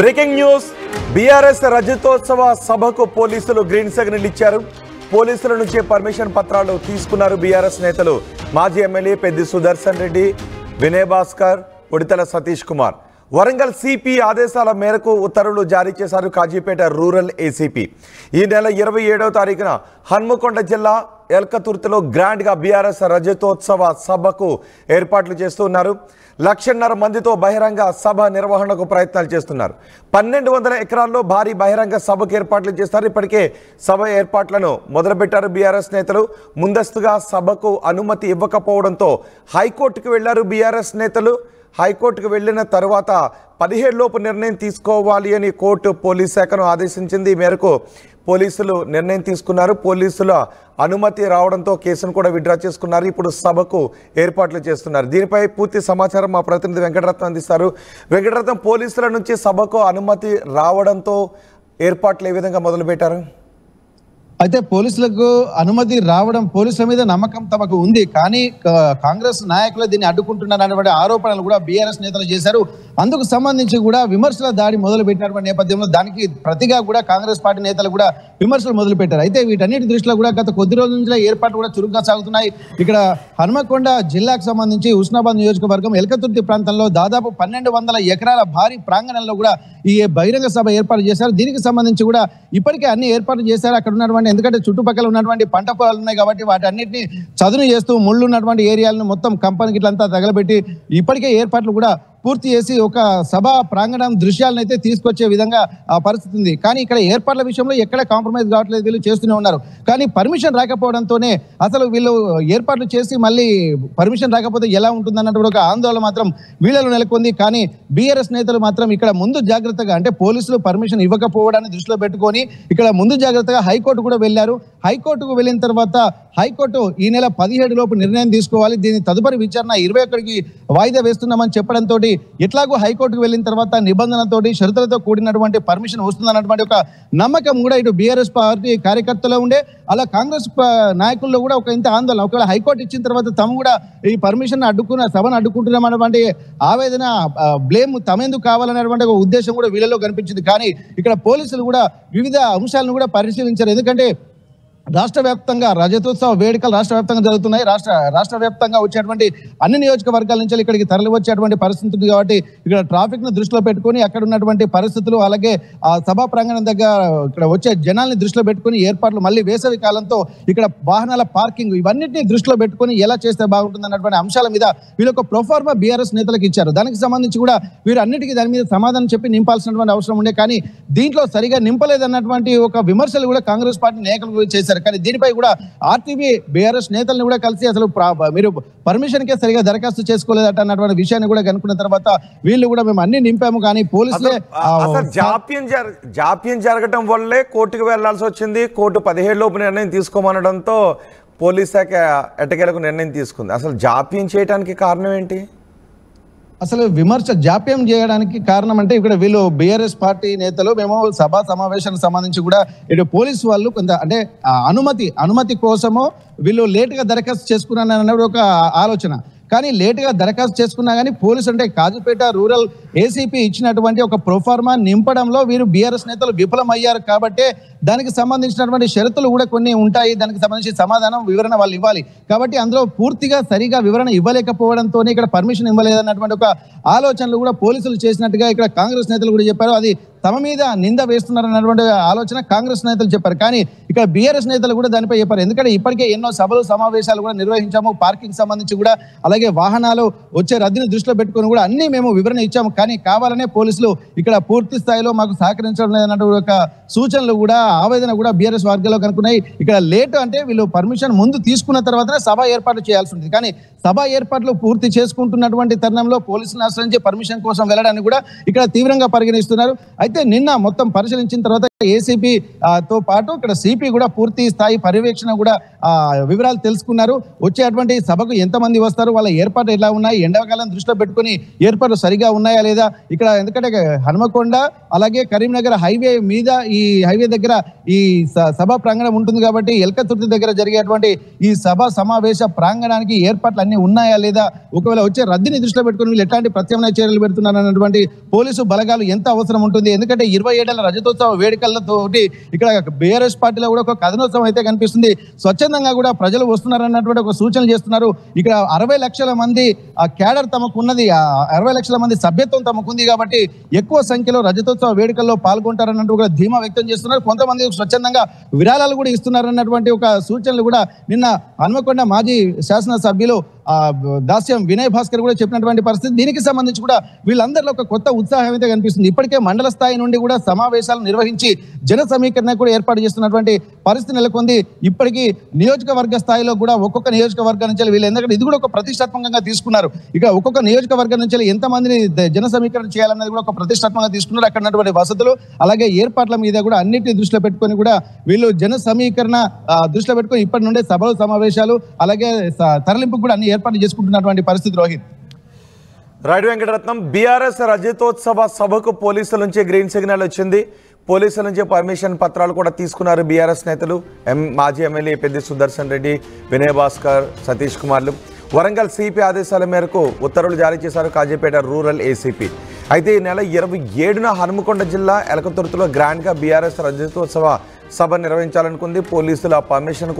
Breaking news BRS రజతోత్సవ సభకు పోలీసులు green signal ఇచ్చారు. పోలీసుల నుంచి పర్మిషన్ పత్రాలు తీసుకున్నారు బీఆర్ఎస్ నేతలు. మాజీ ఎమ్మెల్యే పెద్ది సుదర్శన్ రెడ్డి, వినయ్ భాస్కర్, ఉడితల సతీష్ కుమార్. వరంగల్ సిపి ఆదేశాల మేరకు ఉత్తర్వులు జారీ చేశారు కాజీపేట రూరల్ ఏసీపీ. ఈ నెల 27వ తారీఖున హన్మకొండ జిల్లా ఎల్కతుర్తిలో గ్రాండ్గా బీఆర్ఎస్ రజతోత్సవ సభకు ఏర్పాట్లు చేస్తున్నారు. 1,50,000 మందితో బహిరంగ సభ నిర్వహణకు ప్రయత్నాలు చేస్తున్నారు. 1,200 ఎకరాల్లో భారీ బహిరంగ సభకు ఏర్పాట్లు చేస్తారు. ఇప్పటికే సభ ఏర్పాట్లను మొదలుపెట్టారు బీఆర్ఎస్ నేతలు. ముందస్తుగా సభకు అనుమతి ఇవ్వకపోవడంతో హైకోర్టుకు వెళ్లారు బీఆర్ఎస్ నేతలు. హైకోర్టుకు వెళ్లిన తర్వాత 17 లోపు నిర్ణయం తీసుకోవాలి అని కోర్టు పోలీస్ శాఖను ఆదేశించింది. ఈ మేరకు పోలీసులు నిర్ణయం తీసుకున్నారు. పోలీసుల అనుమతి రావడంతో కేసును కూడా విత్డ్రా చేసుకున్నారు. ఇప్పుడు సభకు ఏర్పాట్లు చేస్తున్నారు. దీనిపై పూర్తి సమాచారం మా ప్రతినిధి వెంకటరత్నం అందిస్తారు. వెంకటరత్నం, పోలీసుల నుంచి సభకు అనుమతి రావడంతో ఏర్పాట్లు ఏ విధంగా మొదలుపెట్టారు? అయితే పోలీసులకు అనుమతి రావడం, పోలీసుల మీద నమ్మకం తమకు ఉంది, కానీ కాంగ్రెస్ నాయకులు దీన్ని అడ్డుకుంటున్నారనే ఆరోపణలు కూడా బీఆర్ఎస్ నేతలు చేశారు. అందుకు సంబంధించి కూడా విమర్శల దాడి మొదలు పెట్టినటువంటి నేపథ్యంలో దానికి ప్రతిగా కూడా కాంగ్రెస్ పార్టీ నేతలు కూడా విమర్శలు మొదలు పెట్టారు. అయితే వీటన్నిటి దృష్టిలో కూడా గత కొద్ది రోజుల నుంచి ఏర్పాట్లు కూడా చురుగ్గా సాగుతున్నాయి. ఇక్కడ హన్మకొండ జిల్లాకు సంబంధించి హుస్నాబాద్ నియోజకవర్గం ఎల్కతుర్తి ప్రాంతంలో దాదాపు 1,200 ఎకరాల భారీ ప్రాంగణంలో కూడా ఈ బహిరంగ సభ ఏర్పాటు చేశారు. దీనికి సంబంధించి కూడా ఇప్పటికే అన్ని ఏర్పాట్లు చేశారు. అక్కడ ఉన్నటువంటి, ఎందుకంటే చుట్టుపక్కల ఉన్నటువంటి పంట పొలాలు ఉన్నాయి కాబట్టి వాటన్నిటిని చదును చేస్తూ ముళ్ళు ఉన్నటువంటి ఏరియాలను మొత్తం కంపెనీకి ఇట్లంతా తగలబెట్టి ఇప్పటికే ఏర్పాట్లు కూడా పూర్తి చేసి ఒక సభా ప్రాంగణం దృశ్యాలను అయితే తీసుకొచ్చే విధంగా ఆ పరిస్థితి ఉంది. కానీ ఇక్కడ ఏర్పాట్ల విషయంలో ఎక్కడ కాంప్రమైజ్ కావట్లేదు, వీళ్ళు చేస్తూనే ఉన్నారు. కానీ పర్మిషన్ రాకపోవడంతోనే అసలు వీళ్ళు ఏర్పాట్లు చేసి మళ్ళీ పర్మిషన్ రాకపోతే ఎలా ఉంటుందన్నట్టు ఒక ఆందోళన మాత్రం వీళ్ళలో నెలకొంది. కానీ బీఆర్ఎస్ నేతలు మాత్రం ఇక్కడ ముందు జాగ్రత్తగా, అంటే పోలీసులు పర్మిషన్ ఇవ్వకపోవడాన్ని దృష్టిలో పెట్టుకొని ఇక్కడ ముందు జాగ్రత్తగా హైకోర్టు కూడా వెళ్ళారు. హైకోర్టుకు వెళ్ళిన తర్వాత హైకోర్టు ఈ నెల 17 లోపు నిర్ణయం తీసుకోవాలి, దీని తదుపరి విచారణ 21కి వాయిదా వేస్తున్నామని చెప్పడంతో ఎట్లాగో హైకోర్టుకు వెళ్ళిన తర్వాత నిబంధనలతోటి షరతులతో కూడినటువంటి పర్మిషన్ వస్తుందన్నటువంటి ఒక నమ్మకం కూడా ఇటు బీఆర్ఎస్ పార్టీ కార్యకర్తలో ఉండే, అలా కాంగ్రెస్ నాయకుల్లో కూడా ఒక ఇంత ఆందోళన. ఒకవేళ హైకోర్టు ఇచ్చిన తర్వాత తాము కూడా ఈ పర్మిషన్ సభను అడ్డుకుంటున్నాం అన్నటువంటి ఆవేదన, బ్లేమ్ తమెందుకు కావాలనేటువంటి ఒక ఉద్దేశం కూడా వీళ్ళలో కనిపించింది. కానీ ఇక్కడ పోలీసులు కూడా వివిధ అంశాలను కూడా పరిశీలించారు. ఎందుకంటే రాష్ట్ర వ్యాప్తంగా రజతోత్సవ వేడుకలు రాష్ట్ర వ్యాప్తంగా జరుగుతున్నాయి. రాష్ట్ర వ్యాప్తంగా వచ్చేటువంటి అన్ని నియోజకవర్గాల నుంచి ఇక్కడికి తరలి వచ్చేటువంటి పరిస్థితి ఉంది. కాబట్టి ఇక్కడ ట్రాఫిక్ ను దృష్టిలో పెట్టుకుని అక్కడ ఉన్నటువంటి పరిస్థితులు, అలాగే ఆ సభా ప్రాంగణం దగ్గర ఇక్కడ వచ్చే జనాల్ని దృష్టిలో పెట్టుకుని ఏర్పాట్లు, మళ్ళీ వేసవి కాలంతో ఇక్కడ వాహనాల పార్కింగ్, ఇవన్నిటిని దృష్టిలో పెట్టుకుని ఎలా చేస్తే బాగుంటుంది అన్నటువంటి అంశాల మీద వీళ్ళు ఒక ప్రొఫార్మా బీఆర్ఎస్ నేతలకు ఇచ్చారు. దానికి సంబంధించి కూడా వీరు అన్నిటికీ దాని మీద సమాధానం చెప్పి నింపాల్సినటువంటి అవసరం ఉండే, కానీ దీంట్లో సరిగా నింపలేదన్నటువంటి ఒక విమర్శలు కూడా కాంగ్రెస్ పార్టీ నాయకులు కూడా చేశారు. కానీ దీనిపై కూడా ఆర్టీవీ బీఆర్ఎస్ నేతలను కూడా కలిసి అసలు మీరు పర్మిషన్ కే సరిగా దరఖాస్తు చేసుకోలేదట అన్నటువంటి విషయాన్ని కూడా కనుక్కున్న తర్వాత వీళ్ళు కూడా మేము అన్ని నింపాము, కానీ పోలీసులే జాప్యం జరగటం వల్లే కోర్టుకు వెళ్లాల్సి వచ్చింది. కోర్టు 17 లోపు నిర్ణయం తీసుకోమనడంతో పోలీస్ శాఖ ఎట్టకేలకు నిర్ణయం తీసుకుంది. అసలు జాప్యం చేయడానికి కారణం ఏంటి? అసలు విమర్శ జాప్యం చేయడానికి కారణం అంటే ఇక్కడ వీళ్ళు బీఆర్ఎస్ పార్టీ నేతలు మేము సభా సమావేశానికి సంబంధించి కూడా ఇటు పోలీసు వాళ్ళు కొంత, అంటే అనుమతి కోసమో వీళ్ళు లేటుగా దరఖాస్తు చేసుకున్నారన్న ఒక ఆలోచన. కానీ లేటుగా దరఖాస్తు చేసుకున్నా కానీ పోలీసు, అంటే కాజీపేట రూరల్ ఏసీపీ ఇచ్చినటువంటి ఒక ప్రొఫార్మా నింపడంలో వీరు బీఆర్ఎస్ నేతలు విఫలమయ్యారు. కాబట్టి దానికి సంబంధించినటువంటి షరతులు కూడా కొన్ని ఉంటాయి, దానికి సంబంధించి సమాధానం వివరణ వాళ్ళు ఇవ్వాలి. కాబట్టి అందులో పూర్తిగా సరిగా వివరణ ఇవ్వలేకపోవడంతోనే ఇక్కడ పర్మిషన్ ఇవ్వలేదన్నటువంటి ఒక ఆలోచనలు కూడా పోలీసులు చేసినట్టుగా ఇక్కడ కాంగ్రెస్ నేతలు కూడా చెప్పారు. అది తమ మీద నింద వేస్తున్నారన్నటువంటి ఆలోచన కాంగ్రెస్ నేతలు చెప్పారు. కానీ ఇక్కడ బీఆర్ఎస్ నేతలు కూడా దానిపై చెప్పారు. ఎందుకంటే ఇప్పటికే ఎన్నో సభలు సమావేశాలు కూడా నిర్వహించాము, పార్కింగ్ సంబంధించి కూడా, అలాగే వాహనాలు వచ్చే రద్దీని దృష్టిలో పెట్టుకుని కూడా అన్ని మేము వివరణ ఇచ్చాము. కానీ కావాలనే పోలీసులు ఇక్కడ పూర్తి స్థాయిలో మాకు సహకరించడం లేదన్నటువంటి ఒక సూచనలు కూడా, ఆవేదన కూడా బీఆర్ఎస్ వర్గాల్లో కనుక్కున్నాయి. ఇక్కడ లేట్ అంటే వీళ్ళు పర్మిషన్ ముందు తీసుకున్న తర్వాతనే సభ ఏర్పాటు చేయాల్సి ఉంటుంది. కానీ సభ ఏర్పాట్లు పూర్తి చేసుకుంటున్నటువంటి తరుణంలో పోలీసులను ఆశ్రయించి పర్మిషన్ కోసం వెళ్ళడానికి కూడా ఇక్కడ తీవ్రంగా పరిగణిస్తున్నారు. అయితే అయితే నిన్న మొత్తం పరిశీలించిన తర్వాత ఏసీపీ తో పాటు ఇక్కడ సిపి కూడా పూర్తి స్థాయి పర్యవేక్షణ కూడా వివరాలు తెలుసుకున్నారు. వచ్చేటువంటి సభకు ఎంతమంది వస్తారు, వాళ్ళ ఏర్పాట్లు ఎలా ఉన్నాయి, ఎండాకాలం దృష్టిలో పెట్టుకుని ఏర్పాట్లు సరిగా ఉన్నాయా లేదా, ఇక్కడ ఎందుకంటే హనుమకొండ అలాగే కరీంనగర్ హైవే మీద ఈ హైవే దగ్గర ఈ సభా ప్రాంగణం ఉంటుంది కాబట్టి ఎల్కతుర్తి దగ్గర జరిగేటువంటి ఈ సభ సమావేశ ప్రాంగణానికి ఏర్పాట్లు అన్ని ఉన్నాయా లేదా, ఒకవేళ వచ్చే రద్దీని దృష్టిలో పెట్టుకుని వీళ్ళు ఎట్లాంటి ప్రత్యామ్నాయ చర్యలు పెడుతున్నారు అన్నటువంటి పోలీసు బలగాలు ఎంత అవసరం ఉంటుంది. ఎందుకంటే 27 రజతోత్సవ వేడుకలతోటి ఇక్కడ బీఆర్ఎస్ పార్టీలో కూడా ఒక కథనోత్సవం అయితే కనిపిస్తుంది. స్వచ్ఛందంగా కూడా ప్రజలు వస్తున్నారన్నటువంటి ఒక సూచనలు చేస్తున్నారు. ఇక్కడ 60 లక్షల మంది క్యాడర్ తమకున్నది, 60 లక్షల మంది సభ్యత్వం తమకుంది కాబట్టి ఎక్కువ సంఖ్యలో రజతోత్సవ వేడుకల్లో పాల్గొంటారన్నట్టు కూడా ధీమా వ్యక్తం చేస్తున్నారు. కొంతమంది స్వచ్ఛందంగా విరాళాలు కూడా ఇస్తున్నారన్నటువంటి ఒక సూచనలు కూడా నిన్న హన్మకొండ మాజీ శాసనసభ్యులు దాస్యం వినయ్ భాస్కర్ కూడా చెప్పినటువంటి పరిస్థితి. దీనికి సంబంధించి కూడా వీళ్ళందరిలో ఒక కొత్త ఉత్సాహం అయితే కనిపిస్తుంది. ఇప్పటికే మండల స్థాయి నుండి కూడా సమావేశాలు నిర్వహించి జన సమీకరణ కూడా ఏర్పాటు చేస్తున్నటువంటి పరిస్థితి నెలకొంది. ఇప్పటికీ నియోజకవర్గ స్థాయిలో కూడా ఒక్కొక్క నియోజకవర్గం నుంచి వీళ్ళు ఎందుకంటే ఇది కూడా ఒక ప్రతిష్టాత్మకంగా తీసుకున్నారు. ఇక ఒక్కొక్క నియోజకవర్గం నుంచి ఎంతమందిని జన సమీకరణ చేయాలన్నది కూడా ఒక ప్రతిష్టాత్మకంగా తీసుకున్నారు. అక్కడ ఉన్నటువంటి వసతులు అలాగే ఏర్పాట్ల మీద కూడా అన్నిటిని దృష్టిలో పెట్టుకొని కూడా వీళ్ళు జన సమీకరణ దృష్టిలో పెట్టుకొని ఇప్పటి నుండే సభలు సమావేశాలు అలాగే తరలింపు కూడా అన్ని ఏర్పాటు చేసుకుంటున్నటువంటి పరిస్థితి. రోహిత్ రైట్ వెంకటరత్నం, బీఆర్ఎస్ రజతోత్సవ సభకు పోలీసుల నుంచి గ్రీన్ సిగ్నల్ వచ్చింది. పోలీసుల నుంచి పర్మిషన్ పత్రాలు కూడా తీసుకున్నారు బీఆర్ఎస్ నేతలు. మాజీ ఎమ్మెల్యే పెద్ది సుదర్శన్ రెడ్డి, వినయ్ భాస్కర్, సతీష్ కుమార్లు. వరంగల్ సిపి ఆదేశాల మేరకు ఉత్తర్వులు జారీ చేశారు కాజీపేట రూరల్ ఏసీపీ. అయితే ఈ నెల 27న హనుమకొండ జిల్లా ఎలకతుర్తిలో గ్రాండ్గా బీఆర్ఎస్ రజతోత్సవ సభ నిర్వహించాలనుకుంది. పోలీసులు ఆ పర్మిషన్